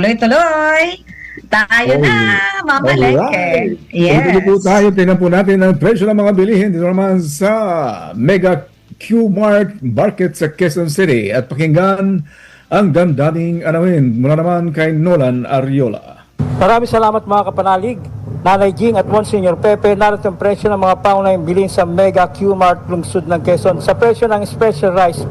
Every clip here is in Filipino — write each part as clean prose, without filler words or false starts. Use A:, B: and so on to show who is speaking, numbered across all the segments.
A: tuloy-tuloy. Tayo na, mamalengke.
B: Yes. Dito po tayo, tingnan po natin ang presyo ng mga bilihin dito naman sa Mega Q-Mart Market sa Quezon City. At pakinggan ang damdaming anawin mula naman kay Nolan Ariola.
C: Maraming salamat mga kapanalig. Nanay Jing at Monsignor Pepe, narito ang presyo ng mga pangunahing bilhin sa Mega Q-Mart lungsod ng Quezon. Sa presyo ng special rice,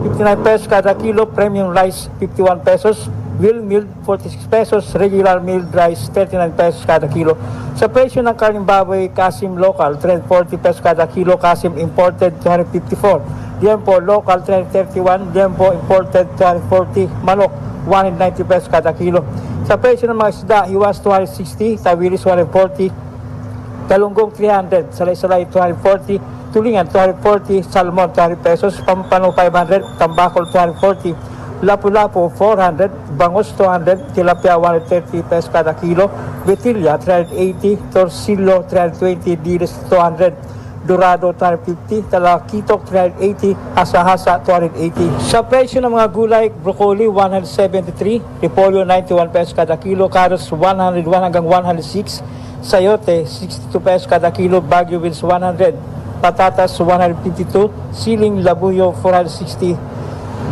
C: 59 pesos kada kilo, premium rice 51 pesos, wheel meal 46 pesos, regular milled rice 39 pesos kada kilo. Sa presyo ng karning baboy, kasim local 340 pesos kada kilo, kasim imported 254, liempo local 331, liempo imported 240, manok 190 pesos kada kilo. Sa presyo ng mga isda, hiwas 260, tawilis 140, talunggong 300, salay-salay 240, tulingan 240, salmon 200 pesos, pampano 500, tambakol 240, lapu-lapu 400, bangus 200, tilapia 130 pesos kada kilo, betilya 380, torsillo 320, dilis 200, dorado 250, talakitok 380, hasa-hasa 280. Sa presyo ng mga gulay, broccoli 173, repolyo 91 pesos kada kilo, carrots 101 hanggang 106, sayote 62 pesos kada kilo, Baguio beans 100, patatas 152, siling labuyo 460,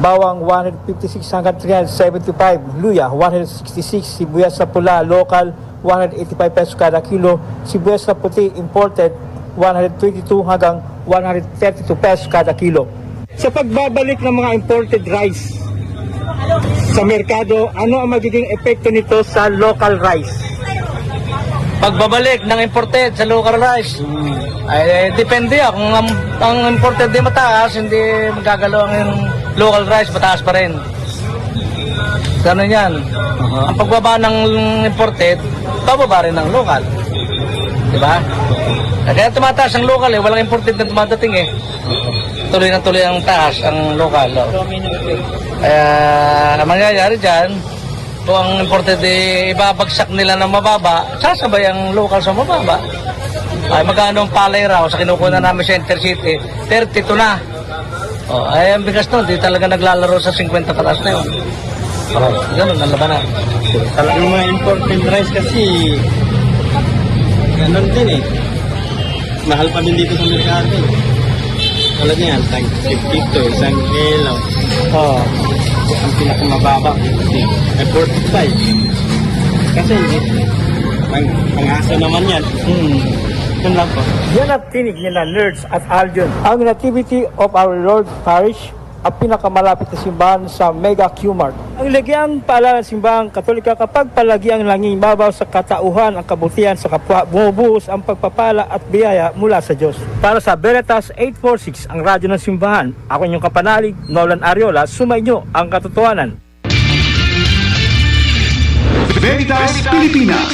C: bawang 156 hanggang 375, luya 166, sibuyas na pula local 185 pesos kada kilo, sibuyas na puti imported 122 hanggang 132 pesos kada kilo. Sa pagbabalik ng mga imported rice sa merkado, ano ang magiging epekto nito sa local rice?
D: Pagbabalik ng imported sa local rice, ay depende kung ang imported di mataas, hindi magagalaw ang local rice, mataas pa rin. Ganun yan. Ang pagbaba ng imported, bababa rin ng local. Diba? Kaya tumataas ang local walang imported na tumadating Tuloy na tuloy ang taas ang local. Kaya mangyayari dyan, kung ang imported ibabagsak nila ng mababa, sasabay ang local sa mababa. Ay magkano ang palay raw sa kinukuha namin sa Intercity, 32 na. Ay ang bigas nun, di talaga naglalaro sa 50 pataas na yun. Ganun ang labanan.
C: Yung mga imported rice kasi ganun din mahal pa din dito sa merkado tulad niyan, tag 52, isang kilo ang pinakamababa ay 45 kasi hindi pang-aso naman yan yun lang po. Yan ang tinig nila Nerds at Aljon. Ang Nativity of Our Lord Parish ang pinakamalapit na simbahan sa Mega Q-Mart. Ang lagiang paalala ng simbahang Katolika, kapag palagi ang langing babaw sa katauhan, ang kabutihan sa kapwa, bumubuhos ang pagpapala at biyaya mula sa Diyos. Para sa Veritas 846, ang radyo ng simbahan, ako inyong kapanalig, Nolan Ariola, sumainyo ang katotohanan.
E: Veritas Pilipinas.